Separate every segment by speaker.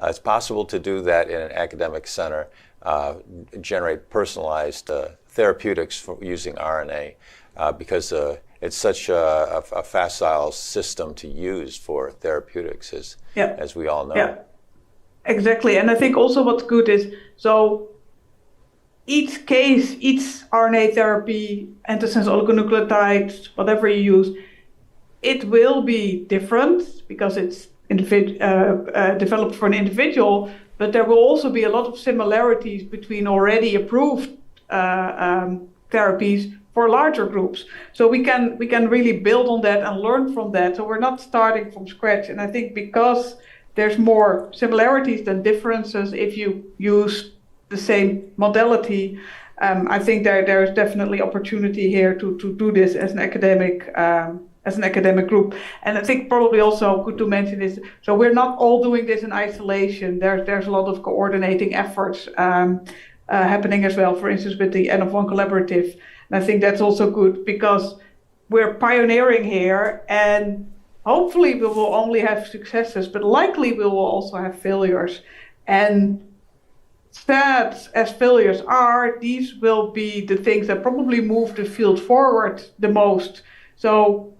Speaker 1: It's possible to do that in an academic center, generate personalized therapeutics for using RNA, because it's such a facile system to use for therapeutics, as we all know.
Speaker 2: Yeah, exactly. And I think also what's good is, so each case, each RNA therapy, antisense oligonucleotides, whatever you use, it will be different because it's developed for an individual, but there will also be a lot of similarities between already approved therapies for larger groups. So we can really build on that and learn from that. So we're not starting from scratch. And I think because there's more similarities than differences if you use the same modality, I think there is definitely opportunity here to do this as an academic group. And I think probably also good to mention is, so we're not all doing this in isolation. There's a lot of coordinating efforts happening as well, for instance, with the N-of-1 collaborative. And I think that's also good because we're pioneering here, and hopefully we will only have successes, but likely we will also have failures. And sad as failures are, these will be the things that probably move the field forward the most. So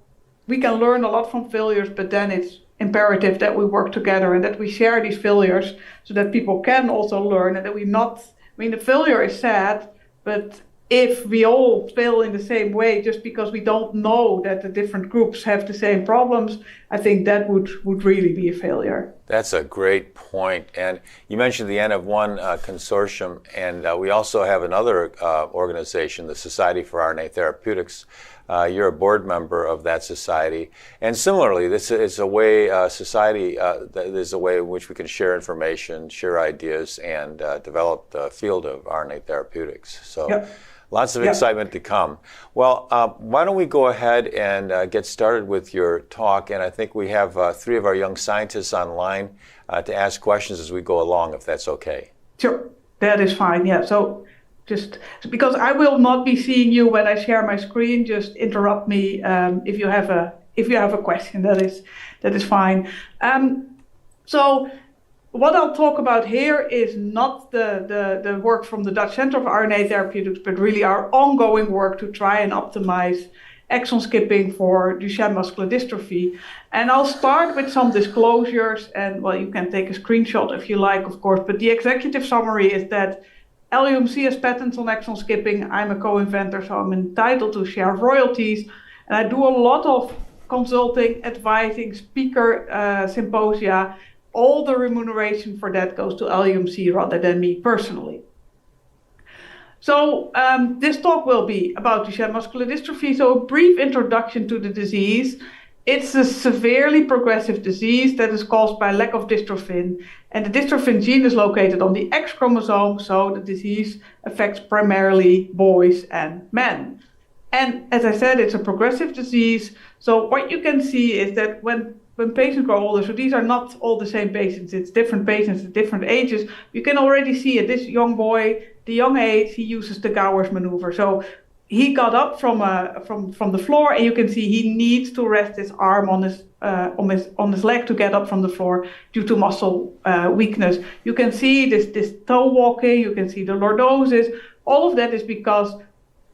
Speaker 2: we can learn a lot from failures, but then it's imperative that we work together and that we share these failures so that people can also learn, and that the failure is sad, but if we all fail in the same way just because we don't know that the different groups have the same problems, I think that would really be a failure.
Speaker 1: That's a great point. And you mentioned the N-of-1 consortium, and we also have another organization, the Society for RNA Therapeutics. You're a board member of that society. And similarly, this is a way, there's a way in which we can share information, share ideas, and develop the field of RNA therapeutics. So. Yep. Lots of excitement to come. Well, why don't we go ahead and get started with your talk? And I think we have 3 of our young scientists online to ask questions as we go along, if that's okay.
Speaker 2: Sure, that is fine. Yeah. So just because I will not be seeing you when I share my screen, just interrupt me if you have a question. That is fine. So what I'll talk about here is not the work from the Dutch Center of RNA Therapeutics, but really our ongoing work to try and optimize exon skipping for Duchenne muscular dystrophy. And I'll start with some disclosures, and well, you can take a screenshot if you like, of course, but the executive summary is that LUMC has patents on exon skipping. I'm a co-inventor, so I'm entitled to share royalties. And I do a lot of consulting, advising, speaker symposia. All the remuneration for that goes to LUMC rather than me personally. So this talk will be about Duchenne muscular dystrophy. So a brief introduction to the disease. It's a severely progressive disease that is caused by lack of dystrophin. And the dystrophin gene is located on the X chromosome, so the disease affects primarily boys and men. And as I said, it's a progressive disease. So what you can see is that when patients grow older, so these are not all the same patients, it's different patients at different ages, you can already see at this young boy, the young age, he uses the Gowers maneuver. So he got up from the floor, and you can see he needs to rest his arm on his leg to get up from the floor due to muscle weakness. You can see this toe walking, you can see the lordosis. All of that is because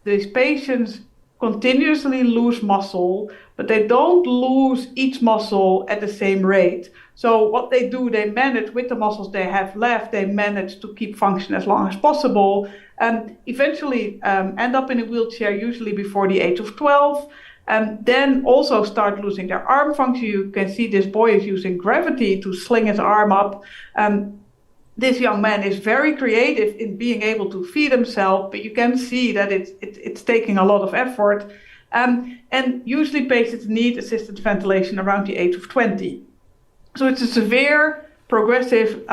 Speaker 2: these patients continuously lose muscle, but they don't lose each muscle at the same rate. So what they do, they manage with the muscles they have left, they manage to keep function as long as possible, and eventually end up in a wheelchair, usually before the age of 12, and then also start losing their arm function. You can see this boy is using gravity to sling his arm up. This young man is very creative in being able to feed himself, but you can see that it's taking a lot of effort. And usually patients need assisted ventilation around the age of 20. So it's a severe, progressive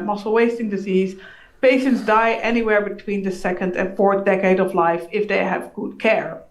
Speaker 2: muscle wasting disease. Patients die anywhere between the 2nd and 4th decade of life if they have good care.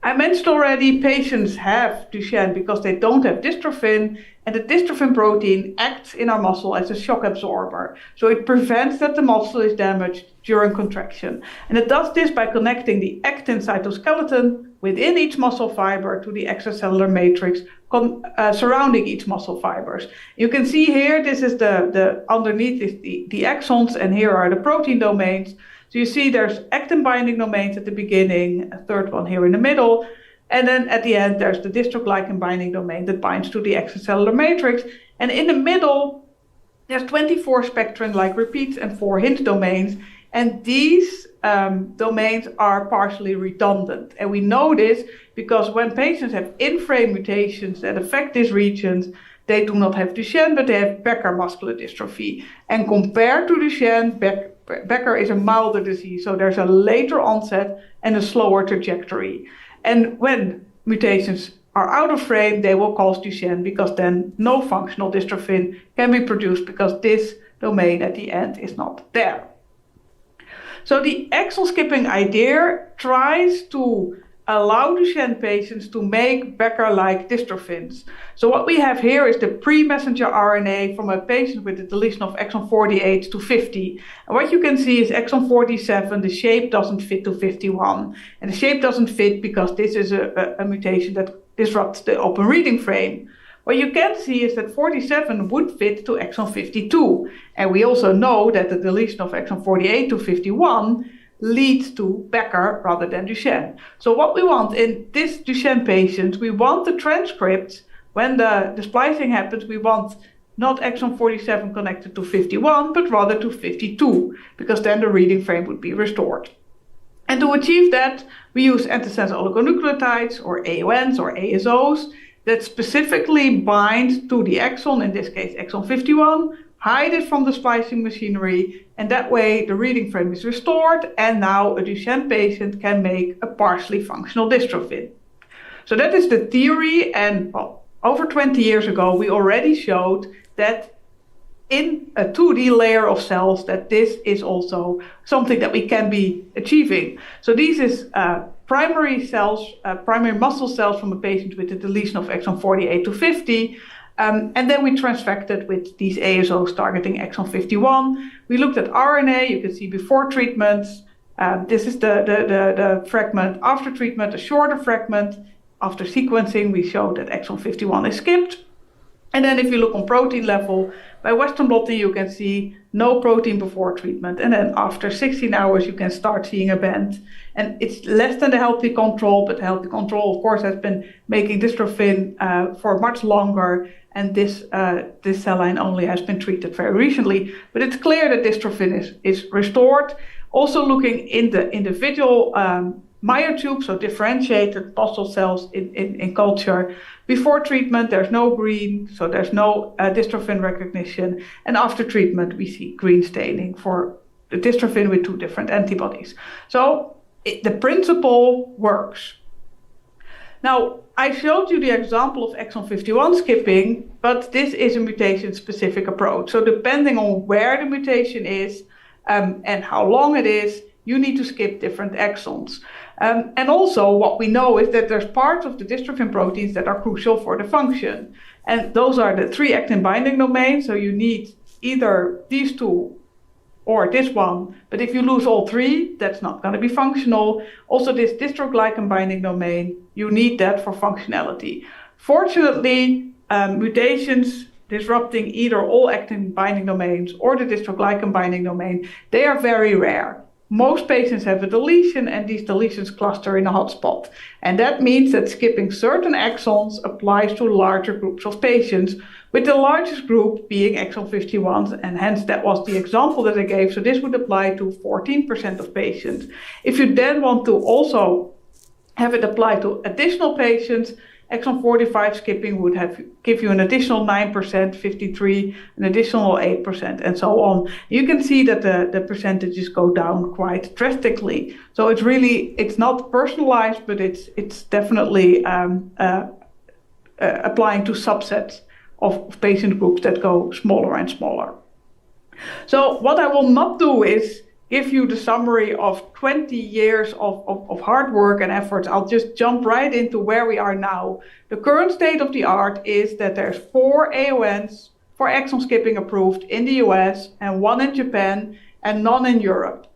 Speaker 2: I mentioned already patients have Duchenne because they don't have dystrophin, and the dystrophin protein acts in our muscle as a shock absorber. So it prevents that the muscle is damaged during contraction. And it does this by connecting the actin cytoskeleton within each muscle fiber to the extracellular matrix surrounding each muscle fibers. You can see here, this is the underneath is the exons, and here are the protein domains. So you see there's actin binding domains at the beginning, a third one here in the middle, and then at the end there's the dystroglycan binding domain that binds to the extracellular matrix. And in the middle, there's 24 spectrin-like repeats and 4 hint domains. And these domains are partially redundant. And we know this because when patients have in-frame mutations that affect these regions, they do not have Duchenne, but they have Becker muscular dystrophy. And compared to Duchenne, Becker is a milder disease, so there's a later onset and a slower trajectory. And when mutations are out of frame, they will cause Duchenne, because then no functional dystrophin can be produced because this domain at the end is not there. So the exon skipping idea tries to allow Duchenne patients to make Becker-like dystrophins. So what we have here is the pre-messenger RNA from a patient with a deletion of exon 48 to 50. And what you can see is exon 47, the shape doesn't fit to 51. And the shape doesn't fit because this is a mutation that disrupts the open reading frame. What you can see is that 47 would fit to exon 52. And we also know that the deletion of exon 48 to 51 leads to Becker rather than Duchenne. So what we want in this Duchenne patient, we want the transcripts, when the splicing happens, we want not exon 47 connected to 51, but rather to 52, because then the reading frame would be restored. And to achieve that, we use antisense oligonucleotides, or AONs, or ASOs, that specifically bind to the exon, in this case exon 51, hide it from the splicing machinery, and that way the reading frame is restored, and now a Duchenne patient can make a partially functional dystrophin. So that is the theory, and over 20 years ago we already showed that in a 2D layer of cells that this is also something that we can be achieving. So these is primary cells, primary muscle cells from a patient with a deletion of exon 48 to 50, and then we transfected with these ASOs targeting exon 51. We looked at RNA, you can see before treatment. This is the fragment after treatment, a shorter fragment. After sequencing, we showed that exon 51 is skipped. And then if you look on protein level, by Western blotting you can see no protein before treatment. And then after 16 hours you can start seeing a bend. And it's less than the healthy control, but the healthy control, of course, has been making dystrophin for much longer. And this cell line only has been treated very recently. But it's clear that dystrophin is restored. Also looking in the individual myotubes, so differentiated muscle cells in culture. Before treatment, there's no green, so there's no dystrophin recognition. And after treatment, we see green staining for the dystrophin with 2 different antibodies. So the principle works. Now, I showed you the example of exon 51 skipping, but this is a mutation-specific approach. So depending on where the mutation is and how long it is, you need to skip different exons. And also what we know is that there's parts of the dystrophin proteins that are crucial for the function. And those are the 3 actin binding domains. So you need either these 2 or this one. But if you lose all 3, that's not going to be functional. Also this dystroglycan binding domain, you need that for functionality. Fortunately, mutations disrupting either all actin binding domains or the dystroglycan binding domain, they are very rare. Most patients have a deletion, and these deletions cluster in a hotspot. And that means that skipping certain exons applies to larger groups of patients, with the largest group being exon 51, and hence that was the example that I gave. So this would apply to 14% of patients. If you then want to also have it apply to additional patients, exon 45 skipping would give you an additional 9%, 53, an additional 8%, and so on. You can see that the percentages go down quite drastically. So it's not personalized, but it's definitely applying to subsets of patient groups that go smaller and smaller. So what I will not do is give you the summary of 20 years of hard work and efforts. I'll just jump right into where we are now. The current state of the art is that there's 4 AONs for exon skipping approved in the US and 1 in Japan and none in Europe.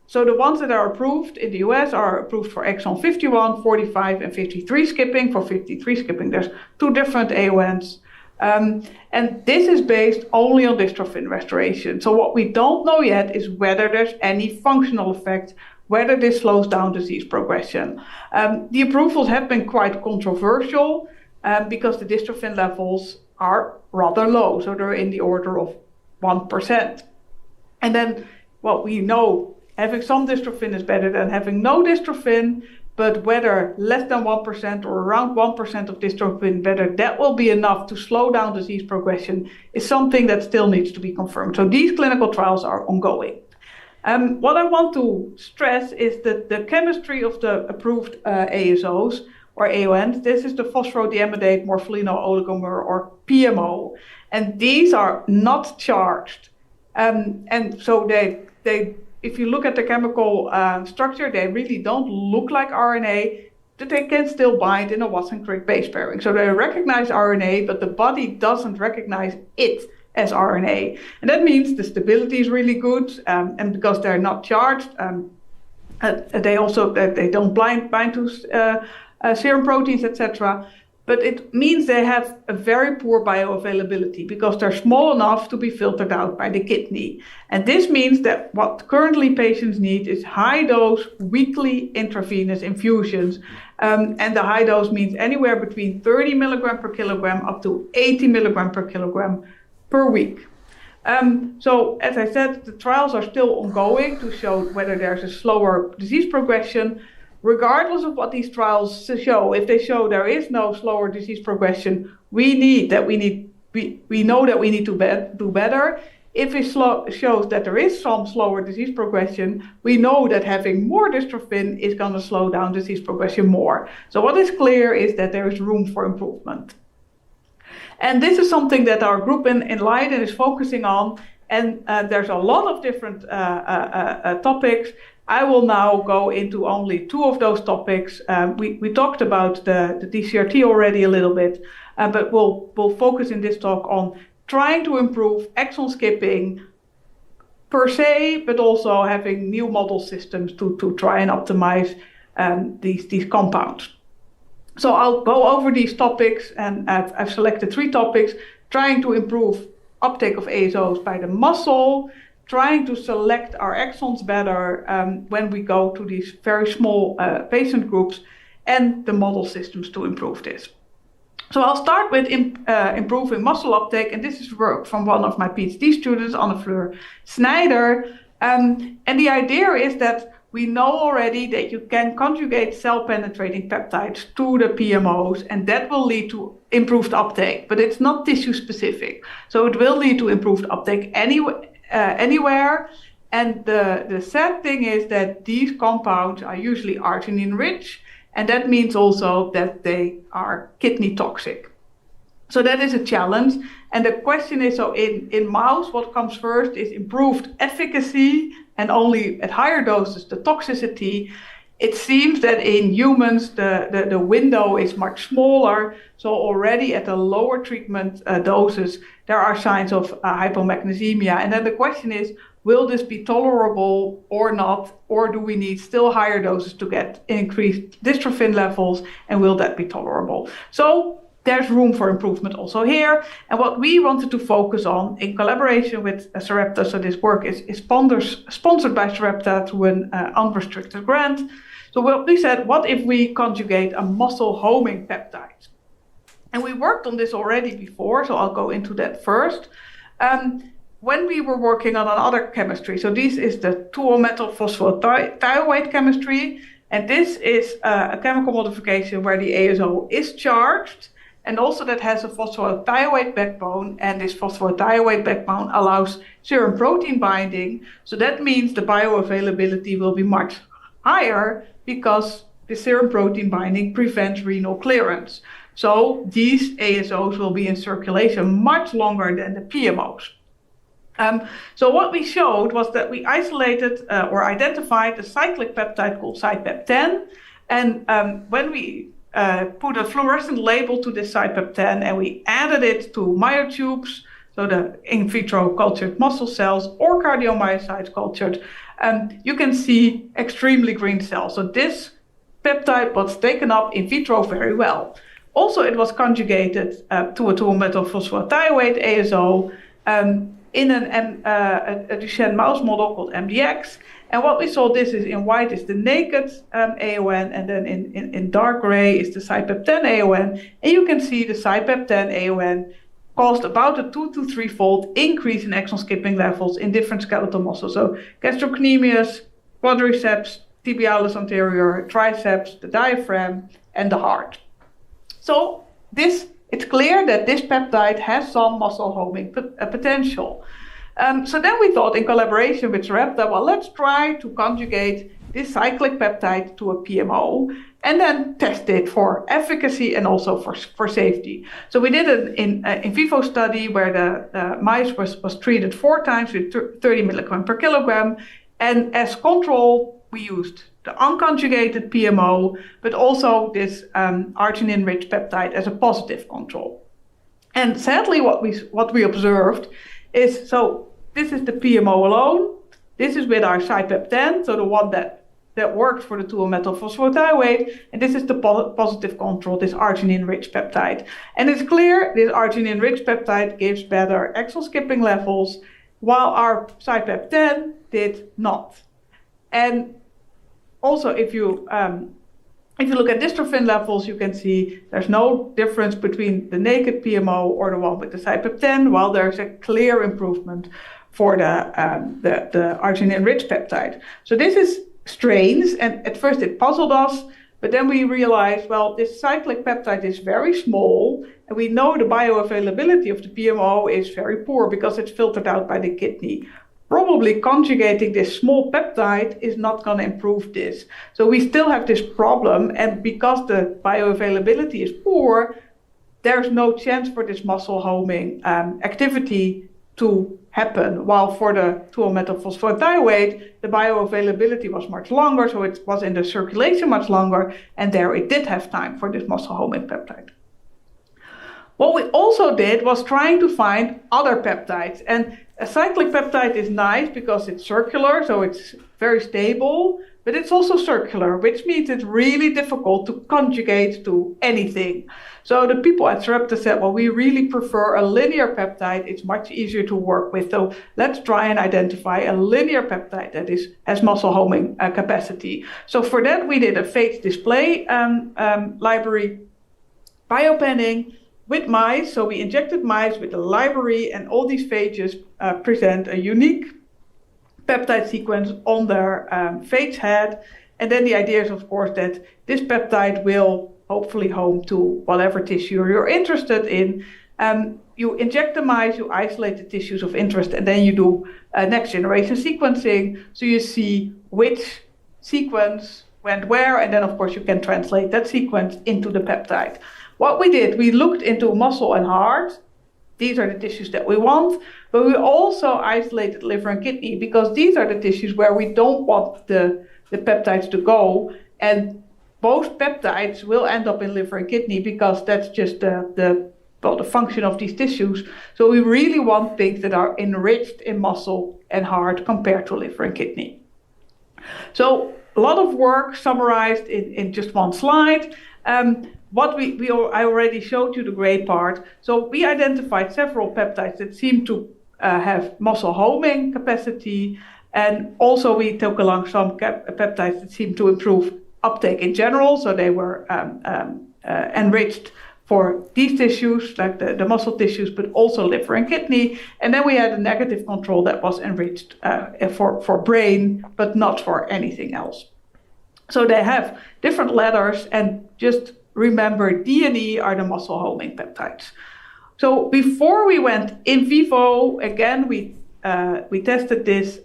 Speaker 2: So the ones that are approved in the US are approved for exon 51, 45, and 53 skipping. For 53 skipping, there's 2 different AONs. And this is based only on dystrophin restoration. So what we don't know yet is whether there's any functional effect, whether this slows down disease progression. The approvals have been quite controversial because the dystrophin levels are rather low. So they're in the order of 1%. And then what we know, having some dystrophin is better than having no dystrophin, but whether less than 1% or around 1% of dystrophin, whether that will be enough to slow down disease progression is something that still needs to be confirmed. So these clinical trials are ongoing. What I want to stress is that the chemistry of the approved ASOs or AONs, this is the phosphorodiamidate morpholino oligomer or PMO, and these are not charged. And so they if you look at the chemical structure, they really don't look like RNA, but they can still bind in a Watson-Crick base pairing. So they recognize RNA, but the body doesn't recognize it as RNA. And that means the stability is really good, and because they're not charged, they don't bind to serum proteins, etc. But it means they have a very poor bioavailability because they're small enough to be filtered out by the kidney. And this means that what currently patients need is high dose weekly intravenous infusions. And the high dose means anywhere between 30 milligram per kilogram up to 80 milligram per kilogram per week. So as I said, the trials are still ongoing to show whether there's a slower disease progression. Regardless of what these trials show, if they show there is no slower disease progression, we know that we need to do better. If it shows that there is some slower disease progression, we know that having more dystrophin is going to slow down disease progression more. So what is clear is that there is room for improvement. And this is something that our group in Leiden is focusing on. And there's a lot of different topics. I will now go into only 2 of those topics. We talked about the DCRT already a little bit, but we'll focus in this talk on trying to improve exon skipping per se, but also having new model systems to try and optimize these compounds. So I'll go over these topics, and I've selected 3 topics: trying to improve uptake of ASOs by the muscle, trying to select our exons better when we go to these very small patient groups, and the model systems to improve this. So I'll start with improving muscle uptake, and this is work from one of my PhD students, Anne-Fleur Snijder. And the idea is that we know already that you can conjugate cell-penetrating peptides to the PMOs, and that will lead to improved uptake, but it's not tissue-specific. So it will lead to improved uptake anywhere. And the sad thing is that these compounds are usually arginine-rich, and that means also that they are kidney toxic. So that is a challenge. And the question is, so in mouse, what comes first is improved efficacy, and only at higher doses the toxicity. It seems that in humans the window is much smaller, so already at the lower treatment doses there are signs of hypomagnesemia. And then the question is, will this be tolerable or not, or do we need still higher doses to get increased dystrophin levels, and will that be tolerable? So there's room for improvement also here. And what we wanted to focus on in collaboration with Sarepta, so this work is sponsored by Sarepta through an unrestricted grant. So what we said, what if we conjugate a muscle homing peptide? And we worked on this already before, so I'll go into that first. When we were working on another chemistry, so this is the 2-O-methyl phosphorothioate chemistry, and this is a chemical modification where the ASO is charged, and also that has a phosphorothioate backbone, and this phosphorothioate backbone allows serum protein binding. So that means the bioavailability will be much higher because the serum protein binding prevents renal clearance. So these ASOs will be in circulation much longer than the PMOs. So what we showed was that we isolated or identified a cyclic peptide called CyPep10, and when we put a fluorescent label to this CyPep10 and we added it to myotubes, so the in vitro cultured muscle cells or cardiomyocytes cultured, you can see extremely green cells. So this peptide was taken up in vitro very well. Also, it was conjugated to a 2-methylphosphorothioate ASO in a Duchenne mouse model called MDX. And what we saw, this is in white is the naked AON, and then in dark gray is the CyPEP10 AON. And you can see the CyPEP10 AON caused about a 2 to 3-fold increase in exon skipping levels in different skeletal muscles. So gastrocnemius, quadriceps, tibialis anterior, triceps, the diaphragm, and the heart. So it's clear that this peptide has some muscle homing potential. So then we thought, in collaboration with Sarepta, well, let's try to conjugate this cyclic peptide to a PMO and then test it for efficacy and also for safety. So we did an in vivo study where the mice was treated 4 times with 30 milligram per kilogram. And as control, we used the unconjugated PMO, but also this arginine-rich peptide as a positive control. And sadly, what we observed is, so this is the PMO alone. This is with our CyPEP10, so the one that worked for the 2-methylphosphorothioate, and this is the positive control, this arginine-rich peptide. And it's clear this arginine-rich peptide gives better exon skipping levels, while our CyPEP10 did not. And also, if you look at dystrophin levels, you can see there's no difference between the naked PMO or the one with the CyPEP10, while there's a clear improvement for the arginine-rich peptide. So this is strange, and at first it puzzled us, but then we realized, well, this cyclic peptide is very small, and we know the bioavailability of the PMO is very poor because it's filtered out by the kidney. Probably conjugating this small peptide is not going to improve this. So we still have this problem, and because the bioavailability is poor, there's no chance for this muscle homing activity to happen. While for the 2-methylphosphorothioate, the bioavailability was much longer, so it was in the circulation much longer, and there it did have time for this muscle homing peptide. What we also did was trying to find other peptides, and a cyclic peptide is nice because it's circular, so it's very stable, but it's also circular, which means it's really difficult to conjugate to anything. So the people at Sarepta said, well, we really prefer a linear peptide. It's much easier to work with. So let's try and identify a linear peptide that has muscle homing capacity. So for that, we did a phage display library biopenning with mice. So we injected mice with a library, and all these phages present a unique peptide sequence on their phage head. And then the idea is, of course, that this peptide will hopefully home to whatever tissue you're interested in. You inject the mice, you isolate the tissues of interest, and then you do next generation sequencing. So you see which sequence went where, and then, of course, you can translate that sequence into the peptide. What we did, we looked into muscle and heart. These are the tissues that we want, but we also isolated liver and kidney because these are the tissues where we don't want the peptides to go. And both peptides will end up in liver and kidney because that's just the function of these tissues. So we really want things that are enriched in muscle and heart compared to liver and kidney. So a lot of work summarized in just one slide. I already showed you the gray part. So we identified several peptides that seem to have muscle homing capacity. And also we took along some peptides that seem to improve uptake in general. So they were enriched for these tissues, like the muscle tissues, but also liver and kidney. And then we had a negative control that was enriched for brain, but not for anything else. So they have different letters, and just remember, D and E are the muscle homing peptides. So before we went in vivo, again, we tested this,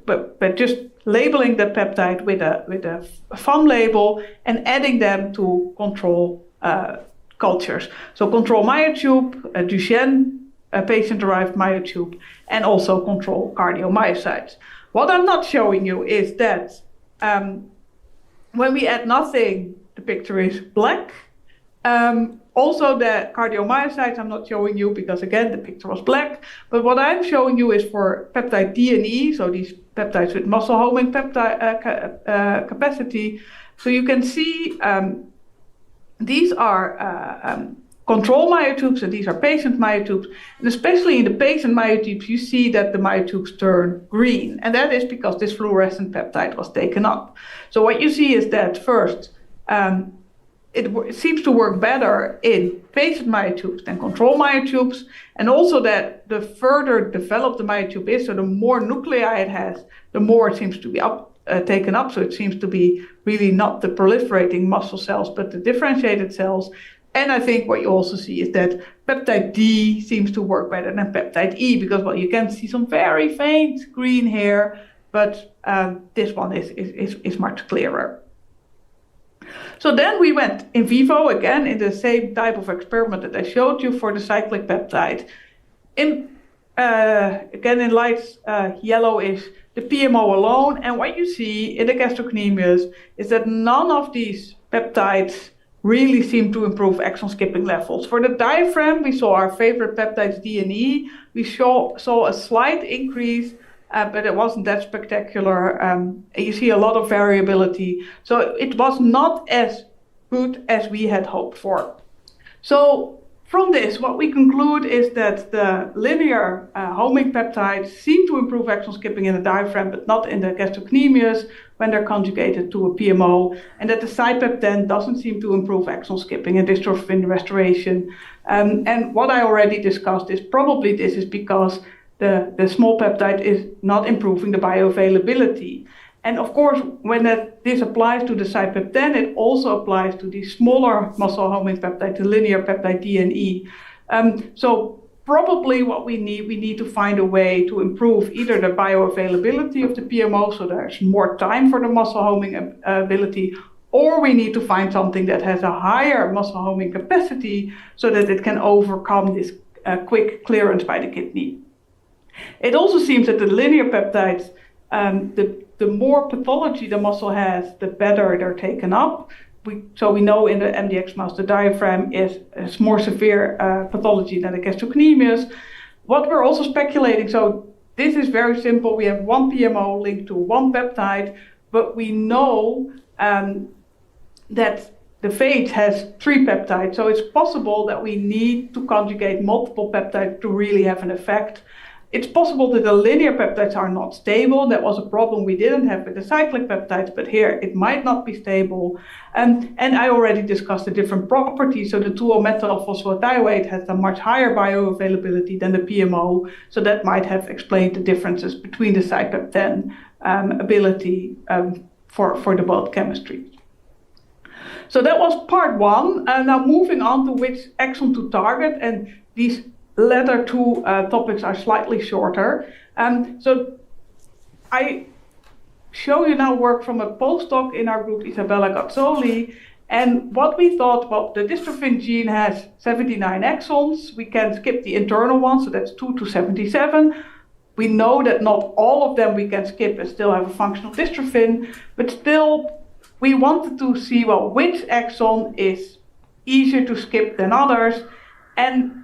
Speaker 2: but just labeling the peptide with a FAM label and adding them to control cultures. So control myotube, a Duchenne, a patient-derived myotube, and also control cardiomyocytes. What I'm not showing you is that when we add nothing, the picture is black. Also the cardiomyocytes I'm not showing you because again the picture was black, but what I'm showing you is for peptide D and E, so these peptides with muscle homing peptide capacity. So you can see these are control myotubes and these are patient myotubes. And especially in the patient myotubes, you see that the myotubes turn green. And that is because this fluorescent peptide was taken up. So what you see is that first, it seems to work better in patient myotubes than control myotubes. And also that the further developed the myotube is, so the more nuclei it has, the more it seems to be taken up. So it seems to be really not the proliferating muscle cells, but the differentiated cells. And I think what you also see is that peptide D seems to work better than peptide E because, well, you can see some very faint green here, but this one is much clearer. So then we went in vivo again in the same type of experiment that I showed you for the cyclic peptide. Again in light yellow is the PMO alone, and what you see in the gastrocnemius is that none of these peptides really seem to improve exon skipping levels. For the diaphragm, we saw our favorite peptides D and E. We saw a slight increase, but it wasn't that spectacular. You see a lot of variability. So it was not as good as we had hoped for. So from this, what we conclude is that the linear homing peptides seem to improve exon skipping in the diaphragm, but not in the gastrocnemius when they're conjugated to a PMO, and that the CyPep10 doesn't seem to improve exon skipping and dystrophin restoration. And what I already discussed is probably this is because the small peptide is not improving the bioavailability. And of course, when this applies to the CyPep10, it also applies to the smaller muscle homing peptide, the linear peptide D and E. So probably what we need to find a way to improve either the bioavailability of the PMO, so there's more time for the muscle homing ability, or we need to find something that has a higher muscle homing capacity so that it can overcome this quick clearance by the kidney. It also seems that the linear peptides, the more pathology the muscle has, the better they're taken up. So we know in the MDX mouse the diaphragm is more severe pathology than the gastrocnemius. What we're also speculating, so this is very simple. We have one PMO linked to one peptide, but we know that the phage has 3 peptides. So it's possible that we need to conjugate multiple peptides to really have an effect. It's possible that the linear peptides are not stable. That was a problem we didn't have with the cyclic peptides, but here it might not be stable. And I already discussed the different properties. So the 2-O-methyl phosphorothioate has a much higher bioavailability than the PMO. So that might have explained the differences between the CyPep10 ability for the both chemistries. So that was part 1. Now moving on to which exon to target, and these latter 2 topics are slightly shorter. So I show you now work from a postdoc in our group, Isabella Gazzoli. And what we thought, well, the dystrophin gene has 79 exons. We can skip the internal one, so that's 2 to 77. We know that not all of them we can skip and still have a functional dystrophin, but still we wanted to see, well, which exon is easier to skip than others. And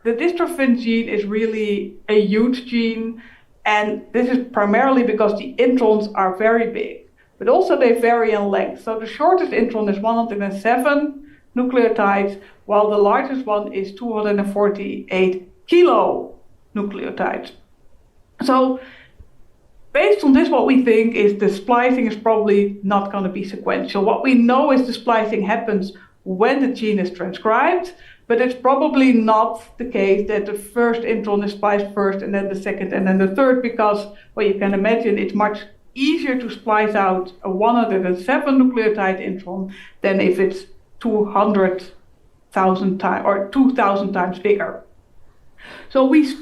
Speaker 2: the dystrophin gene is really a huge gene, and this is primarily because the introns are very big, but also they vary in length. So the shortest intron is 107 nucleotides, while the largest one is 248 kilonucleotides. So based on this, what we think is the splicing is probably not going to be sequential. What we know is the splicing happens when the gene is transcribed, but it's probably not the case that the first intron is spliced first and then the second and then the third, because, well, you can imagine it's much easier to splice out a 107 nucleotide intron than if it's 200,000 times or 2,000 times bigger. So we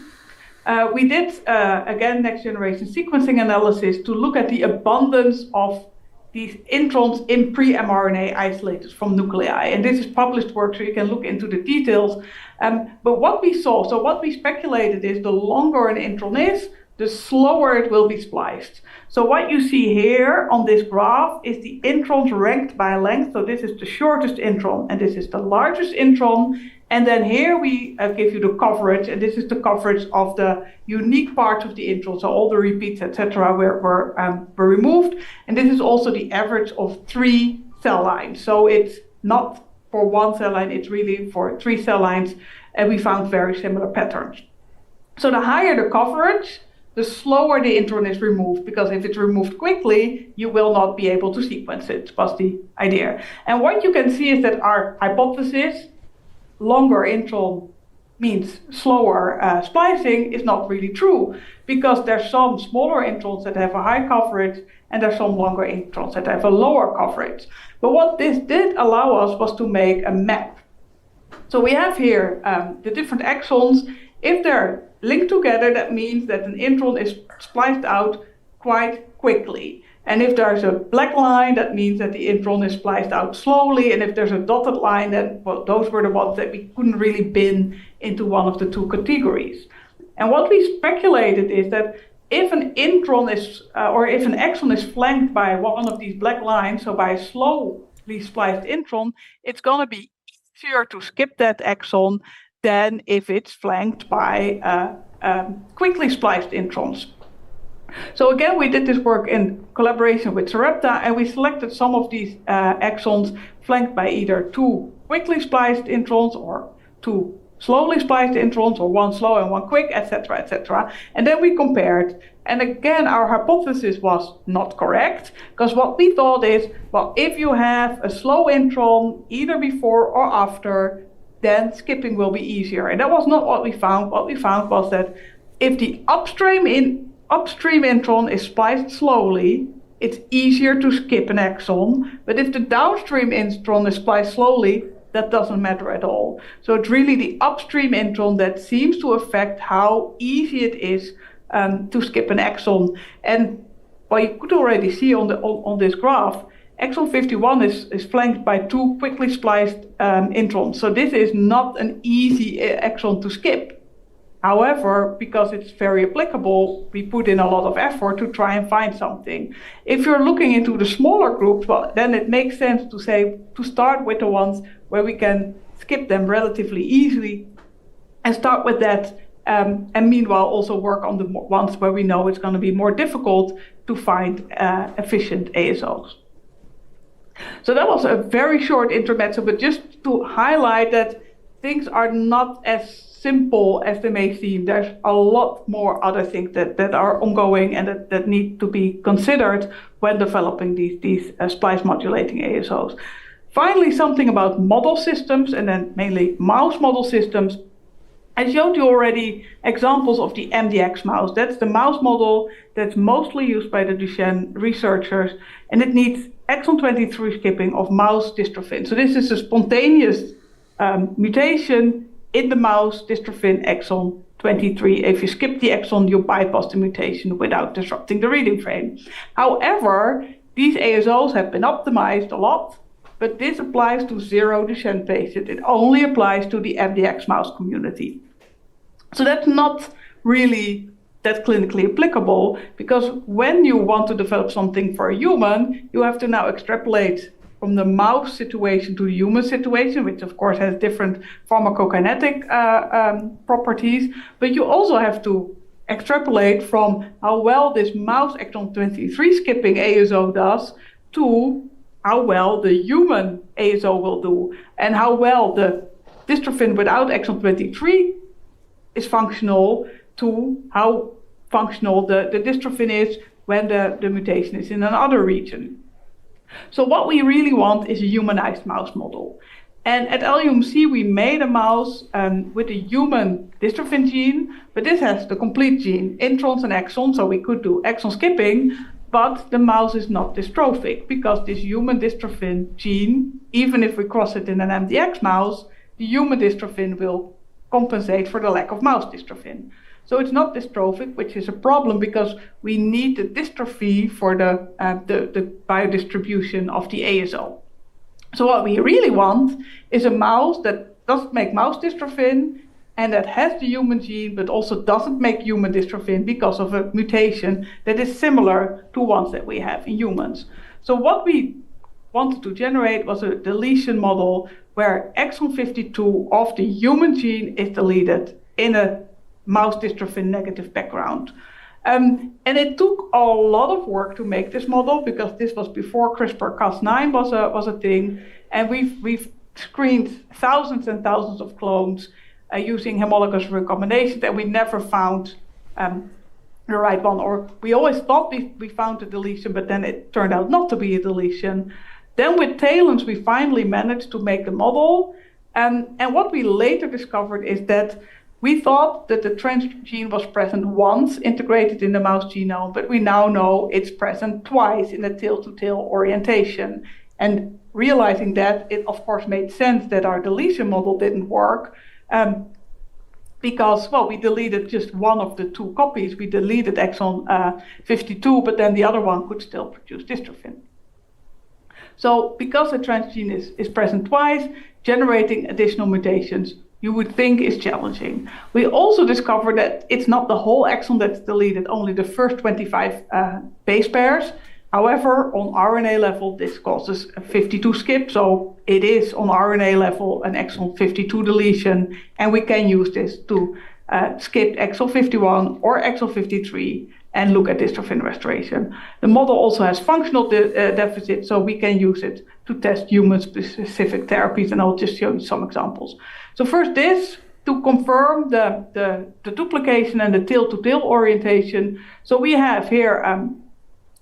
Speaker 2: did, again, next generation sequencing analysis to look at the abundance of these introns in pre-mRNA isolated from nuclei. And this is published work, so you can look into the details. But what we saw, so what we speculated is the longer an intron is, the slower it will be spliced. So what you see here on this graph is the introns ranked by length. So this is the shortest intron and this is the largest intron. And then here we give you the coverage, and this is the coverage of the unique parts of the intron. So all the repeats, etc., were removed. And this is also the average of 3 cell lines. So it's not for 1 cell line, it's really for 3 cell lines. And we found very similar patterns. So the higher the coverage, the slower the intron is removed, because if it's removed quickly, you will not be able to sequence it, was the idea. And what you can see is that our hypothesis, longer intron means slower splicing, is not really true, because there's some smaller introns that have a high coverage and there's some longer introns that have a lower coverage. But what this did allow us was to make a map. So we have here the different exons. If they're linked together, that means that an intron is spliced out quite quickly. And if there's a black line, that means that the intron is spliced out slowly. And if there's a dotted line, then those were the ones that we couldn't really bin into one of the 2 categories. And what we speculated is that if an intron is, or if an exon is flanked by one of these black lines, so by a slowly spliced intron, it's going to be easier to skip that exon than if it's flanked by quickly spliced introns. So again, we did this work in collaboration with Sarepta, and we selected some of these exons flanked by either 2 quickly spliced introns or 2 slowly spliced introns, or 1 slow and 1 quick, etc., etc. And then we compared. And again, our hypothesis was not correct, because what we thought is, well, if you have a slow intron either before or after, then skipping will be easier. And that was not what we found. What we found was that if the upstream intron is spliced slowly, it's easier to skip an exon. But if the downstream intron is spliced slowly, that doesn't matter at all. So it's really the upstream intron that seems to affect how easy it is to skip an exon. And what you could already see on this graph, exon 51 is flanked by 2 quickly spliced introns. So this is not an easy exon to skip. However, because it's very applicable, we put in a lot of effort to try and find something. If you're looking into the smaller groups, well, then it makes sense to start with the ones where we can skip them relatively easily and start with that, and meanwhile also work on the ones where we know it's going to be more difficult to find efficient ASOs. So that was a very short intermezzo, but just to highlight that things are not as simple as they may seem. There's a lot more other things that are ongoing and that need to be considered when developing these splice modulating ASOs. Finally, something about model systems, and then mainly mouse model systems. I showed you already examples of the MDX mouse. That's the mouse model that's mostly used by the Duchenne researchers, and it needs exon 23 skipping of mouse dystrophin. So this is a spontaneous mutation in the mouse dystrophin exon 23. If you skip the exon, you bypass the mutation without disrupting the reading frame. However, these ASOs have been optimized a lot, but this applies to 0 Duchenne patients. It only applies to the MDX mouse community. So that's not really that clinically applicable, because when you want to develop something for a human, you have to now extrapolate from the mouse situation to the human situation, which of course has different pharmacokinetic properties, but you also have to extrapolate from how well this mouse exon 23 skipping ASO does to how well the human ASO will do, and how well the dystrophin without exon 23 is functional to how functional the dystrophin is when the mutation is in another region. So what we really want is a humanized mouse model. And at LUMC, we made a mouse with a human dystrophin gene, but this has the complete gene, introns and exons, so we could do exon skipping, but the mouse is not dystrophic, because this human dystrophin gene, even if we cross it in an MDX mouse, the human dystrophin will compensate for the lack of mouse dystrophin. So it's not dystrophic, which is a problem because we need the dystrophy for the biodistribution of the ASO. So what we really want is a mouse that doesn't make mouse dystrophin, and that has the human gene but also doesn't make human dystrophin because of a mutation that is similar to ones that we have in humans. So what we wanted to generate was a deletion model where exon 52 of the human gene is deleted in a mouse dystrophin negative background. And it took a lot of work to make this model because this was before CRISPR-Cas9 was a thing, and we've screened thousands and thousands of clones using homologous recombination, and we never found the right one. Or we always thought we found a deletion, but then it turned out not to be a deletion. Then with TALENs, we finally managed to make the model. And what we later discovered is that we thought that the transgene was present once integrated in the mouse genome, but we now know it's present twice in the tail-to-tail orientation. And realizing that, it of course made sense that our deletion model didn't work because, well, we deleted just one of the two copies. We deleted exon 52, but then the other one could still produce dystrophin. So because the transgene is present twice, generating additional mutations you would think is challenging. We also discovered that it's not the whole exon that's deleted, only the first 25 base pairs. However, on RNA level, this causes a 52 skip, so it is on RNA level an exon 52 deletion, and we can use this to skip exon 51 or exon 53 and look at dystrophin restoration. The model also has functional deficits, so we can use it to test human-specific therapies, and I'll just show you some examples. So first this, to confirm the duplication and the tail-to-tail orientation. So we have here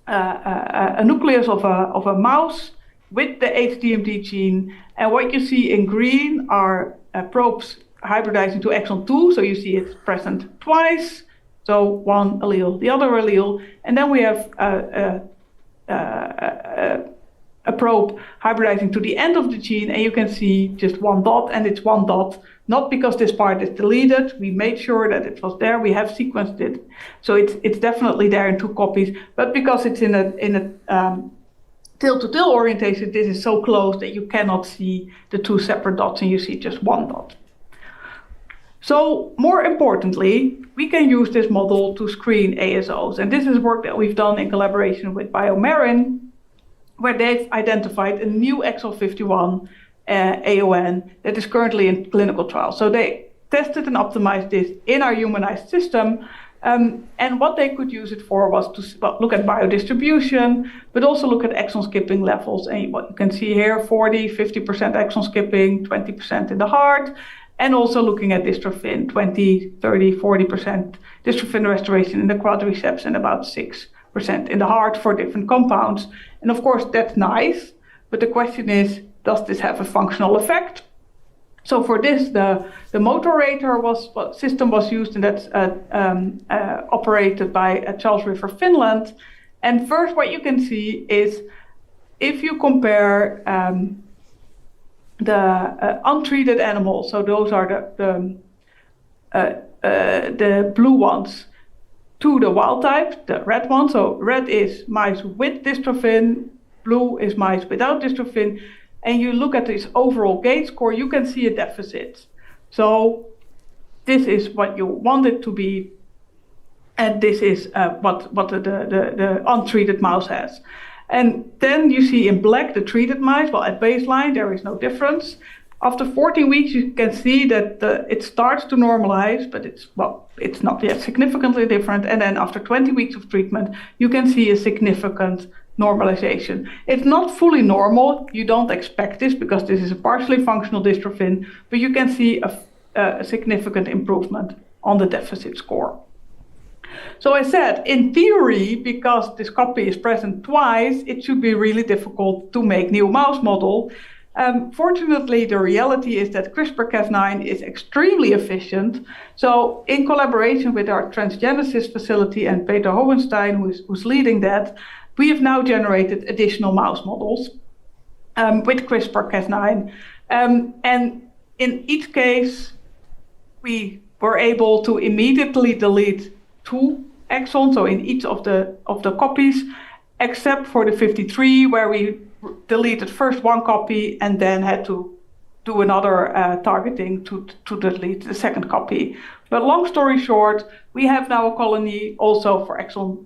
Speaker 2: a nucleus of a mouse with the HDMD gene, and what you see in green are probes hybridizing to exon 2, so you see it's present twice. So one allele, the other allele, and then we have a probe hybridizing to the end of the gene, and you can see just one dot, and it's one dot, not because this part is deleted. We made sure that it was there. We have sequenced it, so it's definitely there in 2 copies. But because it's in a tail-to-tail orientation, this is so close that you cannot see the 2 separate dots, and you see just one dot. So more importantly, we can use this model to screen ASOs. And this is work that we've done in collaboration with BioMarin, where they've identified a new exon 51 AON that is currently in clinical trials. So they tested and optimized this in our Humanized system. And what they could use it for was to look at biodistribution, but also look at exon skipping levels. And what you can see here, 40, 50% exon skipping, 20% in the heart. And also looking at dystrophin, 20, 30, 40% dystrophin restoration in the quadriceps and about 6% in the heart for different compounds. And of course, that's nice. But the question is, does this have a functional effect? So for this, the motorator system was used, and that's operated by Charles River, Finland. And first, what you can see is if you compare the untreated animals, so those are the blue ones, to the wild type, the red one. So red is mice with dystrophin, blue is mice without dystrophin. And you look at this overall gait score, you can see a deficit. So this is what you want it to be, and this is what the untreated mouse has. And then you see in black the treated mice. Well, at baseline, there is no difference. After 14 weeks, you can see that it starts to normalize, but it's not yet significantly different. And then after 20 weeks of treatment, you can see a significant normalization. It's not fully normal. You don't expect this because this is a partially functional dystrophin, but you can see a significant improvement on the deficit score. So I said, in theory, because this copy is present twice, it should be really difficult to make new mouse model. Fortunately, the reality is that CRISPR-Cas9 is extremely efficient. So in collaboration with our transgenesis facility and Peter Hohenstein, who's leading that, we have now generated additional mouse models with CRISPR-Cas9. And in each case, we were able to immediately delete 2 exons, so in each of the copies, except for the 53, where we deleted first 1 copy and then had to do another targeting to delete the second copy. But long story short, we have now a colony also for exon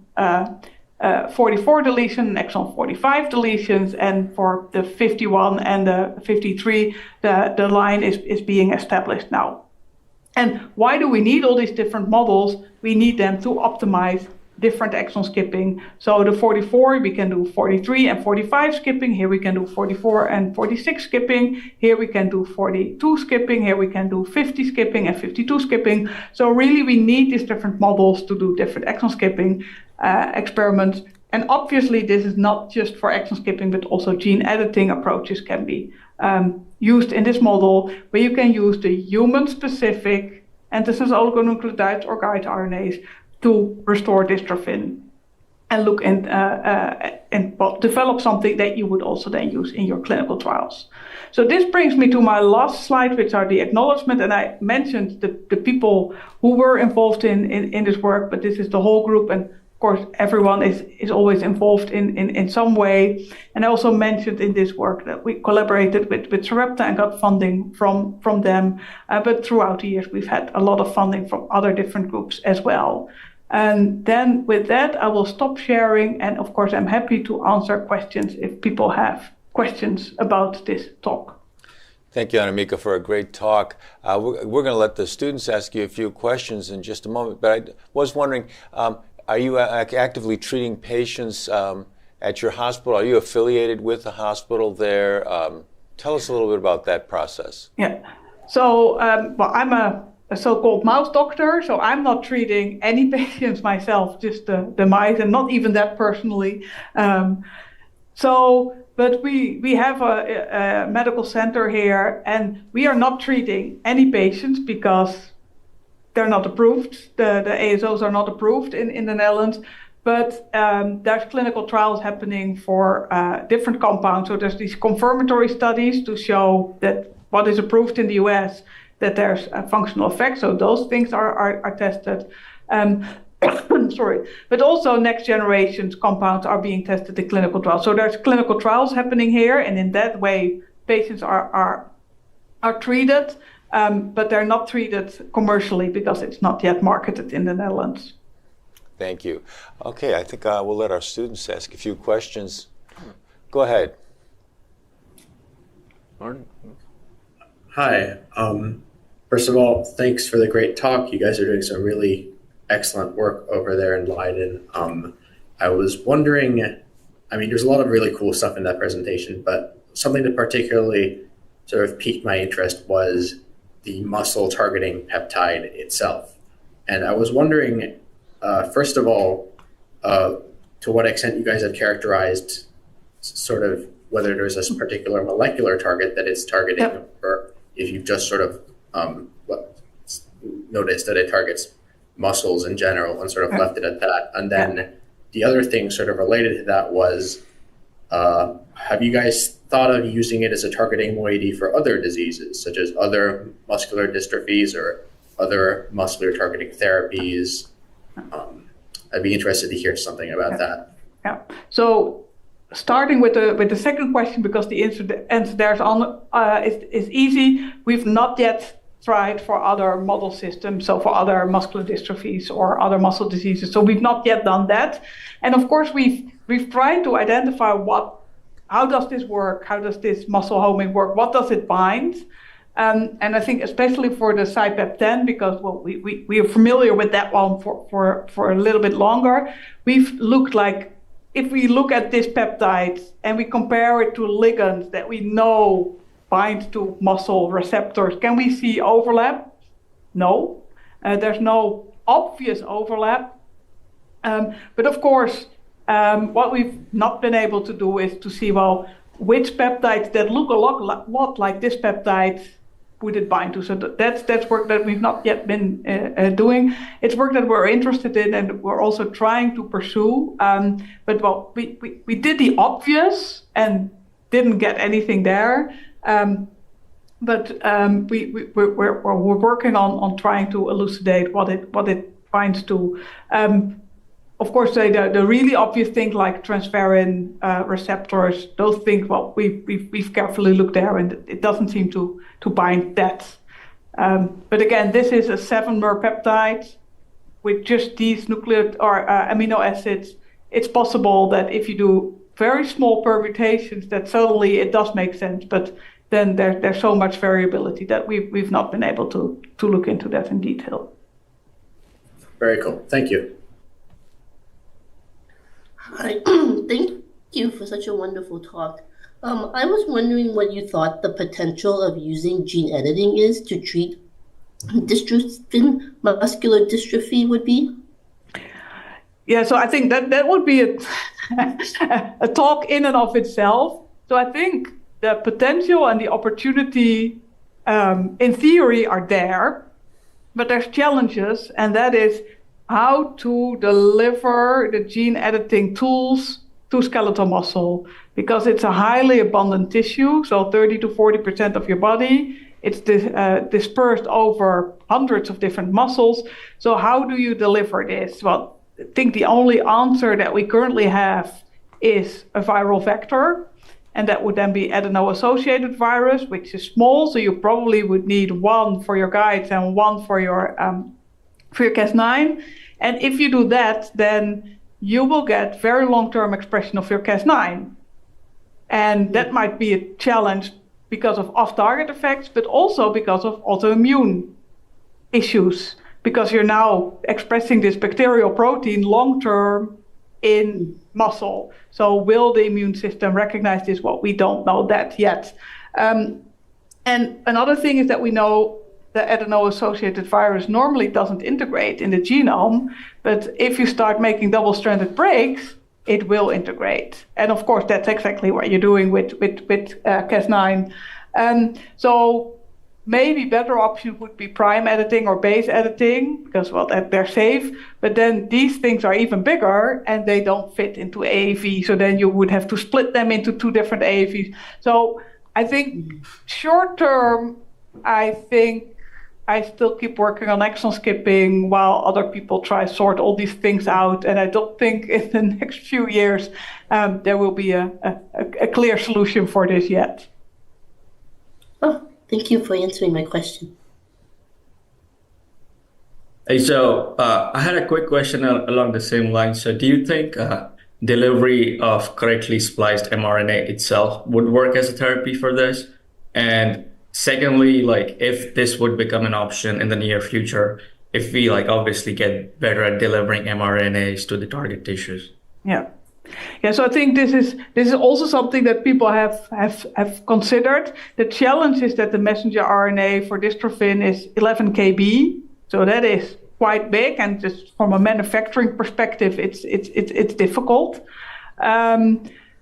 Speaker 2: 44 deletion, exon 45 deletions, and for the 51 and the 53, the line is being established now. And why do we need all these different models? We need them to optimize different exon skipping. So the 44, we can do 43 and 45 skipping. Here we can do 44 and 46 skipping. Here we can do 42 skipping. Here we can do 50 skipping and 52 skipping. So really we need these different models to do different exon skipping experiments. And obviously this is not just for exon skipping, but also gene editing approaches can be used in this model, where you can use the human-specific antisense oligonucleotides or guide RNAs to restore dystrophin and look and develop something that you would also then use in your clinical trials. So this brings me to my last slide, which are the acknowledgement. And I mentioned the people who were involved in this work, but this is the whole group. And of course, everyone is always involved in some way. And I also mentioned in this work that we collaborated with Sarepta and got funding from them. But throughout the years, we've had a lot of funding from other different groups as well. And then with that, I will stop sharing. And of course, I'm happy to answer questions if people have questions about this talk.
Speaker 1: Thank you, Annemieke, for a great talk. We're going to let the students ask you a few questions in just a moment. But I was wondering, are you actively treating patients at your hospital? Are you affiliated with the hospital there? Tell us a little bit about that process.
Speaker 2: Yeah. So, well, I'm a so-called mouse doctor, so I'm not treating any patients myself, just the mice, and not even that personally. But we have a medical center here, and we are not treating any patients because they're not approved. The ASOs are not approved in the Netherlands. But there's clinical trials happening for different compounds. So there's these confirmatory studies to show that what is approved in the US, that there's a functional effect. So those things are tested. Sorry. But also next generation's compounds are being tested in clinical trials. So there's clinical trials happening here. And in that way, patients are treated, but they're not treated commercially because it's not yet marketed in the Netherlands.
Speaker 1: Thank you. Okay, I think we'll let our students ask a few questions. Go ahead.
Speaker 3: Martin? Hi. First of all, thanks for the great talk. You guys are doing some really excellent work over there in Leiden. I was wondering, I mean, there's a lot of really cool stuff in that presentation, but something that particularly sort of piqued my interest was the muscle targeting peptide itself. And I was wondering, first of all, to what extent you guys have characterized sort of whether there's a particular molecular target that it's targeting, yep, or if you've just sort of noticed that it targets muscles in general and sort of left it at that. And then the other thing sort of related to that was, have you guys thought of using it as a targeting moiety for other diseases, such as other muscular dystrophies or other muscular targeting therapies? I'd be interested to hear something about that.
Speaker 2: Yeah. So starting with the second question, because the answer there's is easy. We've not yet tried for other model systems, so for other muscular dystrophies or other muscle diseases. So we've not yet done that. And of course, we've tried to identify how does this work? How does this muscle homing work? What does it bind? And I think especially for the CyPEP10, because well, we are familiar with that one for a little bit longer. We've looked like, if we look at this peptide and we compare it to ligands that we know bind to muscle receptors, can we see overlap? No, there's no obvious overlap. But of course, what we've not been able to do is to see, well, which peptides that look a lot like this peptide would it bind to? So that's work that we've not yet been doing. It's work that we're interested in and we're also trying to pursue. But well, we did the obvious and didn't get anything there. But we're working on trying to elucidate what it binds to. of course, the really obvious things like transferrin receptors, those things, well, we've carefully looked there, and it doesn't seem to bind that. But again, this is a 7-mer peptide with just these nucleic or amino acids. It's possible that if you do very small permutations, that suddenly it does make sense. But then there's so much variability that we've not been able to look into that in detail.
Speaker 3: Very cool. Thank you.
Speaker 4: Hi, thank you for such a wonderful talk. I was wondering what you thought the potential of using gene editing is to treat dystrophin muscular dystrophy would be.
Speaker 2: Yeah, so I think that would be a talk in and of itself. So I think the potential and the opportunity in theory are there, but there's challenges, and that is how to deliver the gene editing tools to skeletal muscle, because it's a highly abundant tissue, so 30 to 40% of your body. It's dispersed over hundreds of different muscles. So how do you deliver this? Well, I think the only answer that we currently have is a viral vector, and that would then be adeno-associated virus, which is small, so you probably would need one for your guides and one for your Cas9. And if you do that, then you will get very long-term expression of your Cas9. And that might be a challenge because of off-target effects, but also because of autoimmune issues, because you're now expressing this bacterial protein long-term in muscle. So will the immune system recognize this? Well, we don't know that yet. And another thing is that we know the adeno-associated virus normally doesn't integrate in the genome, but if you start making double-stranded breaks, it will integrate. And of course, that's exactly what you're doing with Cas9. So maybe better option would be prime editing or base editing, because, well, they're safe. But then these things are even bigger, and they don't fit into AAV. So then you would have to split them into 2 different AAVs. So I think short term, I still keep working on exon skipping while other people try to sort all these things out. And I don't think in the next few years there will be a clear solution for this yet.
Speaker 4: Oh, thank you for answering my question.
Speaker 5: Hey, so I had a quick question along the same line. So do you think delivery of correctly spliced mRNA itself would work as a therapy for this? And secondly, like, if this would become an option in the near future, if we obviously get better at delivering mRNAs to the target tissues.
Speaker 2: Yeah. So I think this is also something that people have considered. The challenge is that the messenger RNA for dystrophin is 11 kb, so that is quite big, and just from a manufacturing perspective, it's difficult.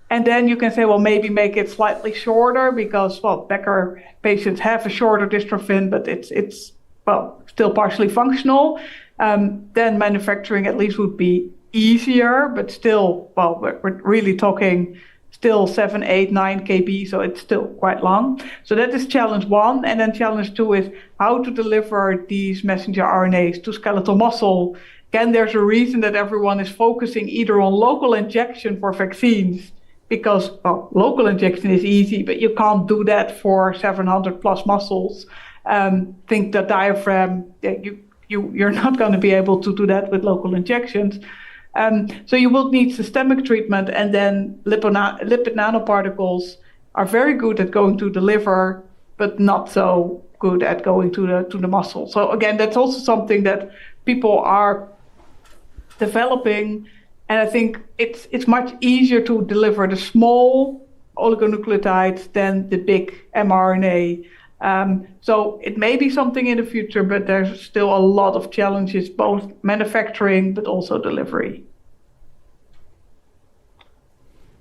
Speaker 2: And then you can say, well, maybe make it slightly shorter because, well, Becker patients have a shorter dystrophin, but it's still partially functional. Then manufacturing at least would be easier, but still, well, we're really talking still 7, 8, 9 kb, so it's still quite long. So that is challenge 1. And then challenge 2 is how to deliver these messenger RNAs to skeletal muscle. Again, there's a reason that everyone is focusing either on local injection for vaccines, because, well, local injection is easy, but you can't do that for 700 plus muscles. Think the diaphragm, you're not going to be able to do that with local injections. So you will need systemic treatment, and then lipid nanoparticles are very good at going to the liver, but not so good at going to the muscle. So again, that's also something that people are developing. And I think it's much easier to deliver the small oligonucleotides than the big mRNA. So it may be something in the future, but there's still a lot of challenges, both manufacturing but also delivery.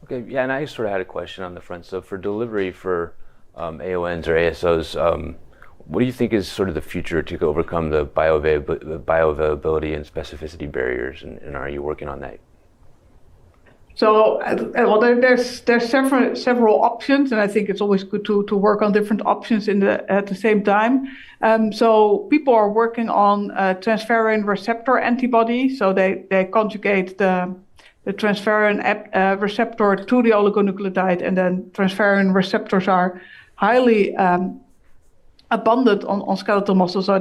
Speaker 6: Okay, yeah, and I sort of had a question on the front. So for delivery for AONs or ASOs, what do you think is sort of the future to overcome the bioavailability and specificity barriers, and are you working on that?
Speaker 2: So, well, there's several options, and I think it's always good to work on different options at the same time. So people are working on transferrin receptor antibody. So they conjugate the transferrin receptor to the oligonucleotide, and then transferrin receptors are highly abundant on skeletal muscle, so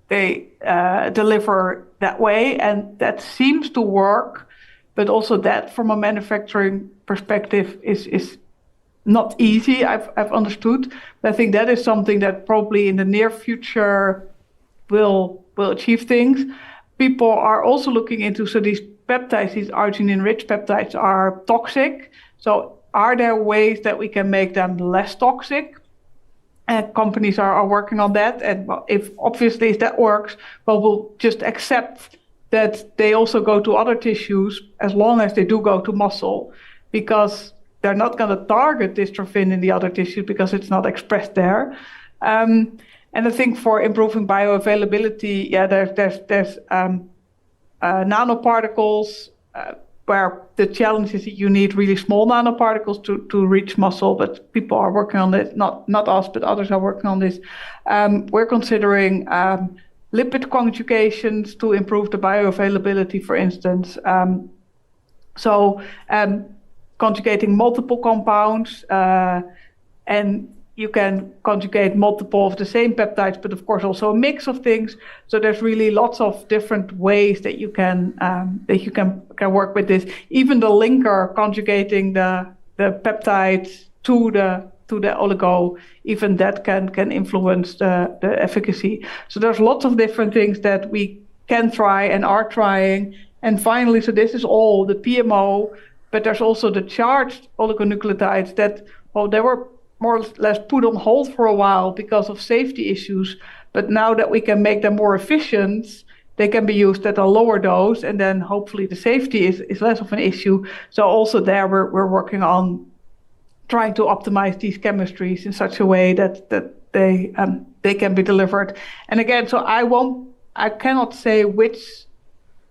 Speaker 2: they deliver that way, and that seems to work. But also that, from a manufacturing perspective, is not easy. I've understood. But I think that is something that probably in the near future will achieve things. People are also looking into, so these peptides, these arginine-rich peptides, are toxic. So are there ways that we can make them less toxic? And companies are working on that. And well, if that works, well, we'll just accept that they also go to other tissues as long as they do go to muscle, because they're not going to target dystrophin in the other tissues because it's not expressed there. And I think for improving bioavailability, there's nanoparticles, where the challenge is that you need really small nanoparticles to reach muscle, but people are working on this, not us, but others are working on this. We're considering lipid conjugations to improve the bioavailability, for instance. Conjugating multiple compounds, and you can conjugate multiple of the same peptides, but of course also a mix of things. So there's really lots of different ways that you can work with this. Even the linker conjugating the peptide to the oligo, even that can influence the efficacy. So there's lots of different things that we can try and are trying. And finally, so this is all the PMO, but there's also the charged oligonucleotides that, well, they were more or less put on hold for a while because of safety issues. But now that we can make them more efficient, they can be used at a lower dose, and then hopefully the safety is less of an issue. So also there we're working on trying to optimize these chemistries in such a way that they can be delivered. And again, so I cannot say which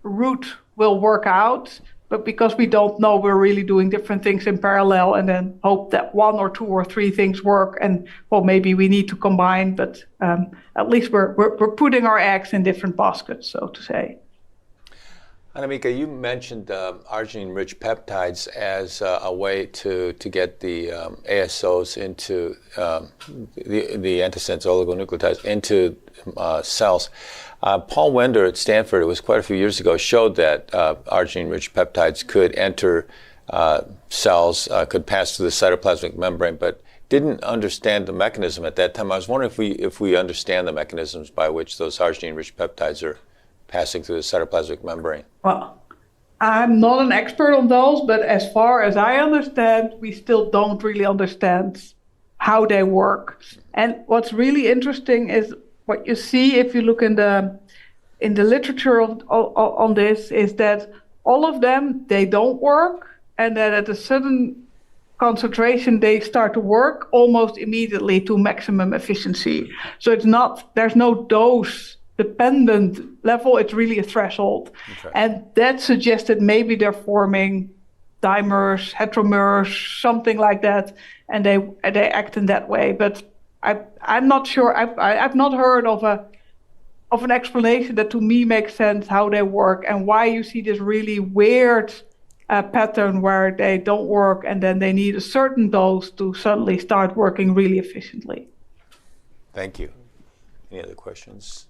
Speaker 2: route will work out, but because we don't know, we're really doing different things in parallel, and then hope that one or two or three things work. And well, maybe we need to combine, but at least we're putting our eggs in different baskets, so to say.
Speaker 1: Annemieke, you mentioned arginine-rich peptides as a way to get the ASOs into the antisense oligonucleotides into cells. Paul Wender at Stanford, it was quite a few years ago, showed that arginine-rich peptides could enter cells, could pass through the cytoplasmic membrane, but didn't understand the mechanism at that time. I was wondering if we understand the mechanisms by which those arginine-rich peptides are passing through the cytoplasmic membrane.
Speaker 2: Well, I'm not an expert on those, but as far as I understand, we still don't really understand how they work. And what's really interesting is what you see if you look in the literature on this is that all of them, they don't work, and then at a certain concentration they start to work almost immediately to maximum efficiency. So there's no dose dependent level, it's really a threshold. Okay. And that suggested maybe they're forming dimers, heteromers, something like that, and they act in that way. But I'm not sure. I've not heard of an explanation that to me makes sense how they work and why you see this really weird pattern where they don't work and then they need a certain dose to suddenly start working really efficiently.
Speaker 1: Thank you. Any other questions?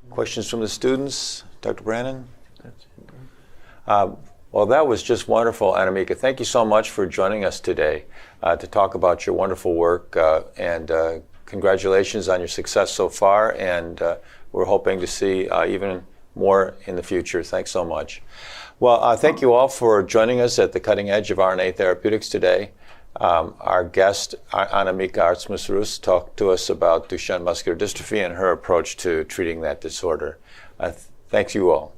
Speaker 1: Questions from the students? Dr. Brannon? Well, that was just wonderful, Annemieke. Thank you so much for joining us today to talk about your wonderful work, and congratulations on your success so far, and we're hoping to see even more in the future. Thanks so much. Well, thank you all for joining us at the cutting edge of RNA therapeutics today. Our guest, Annemieke Aartsma-Roos, talked to us about Duchenne muscular dystrophy and her approach to treating that disorder. Thanks you all.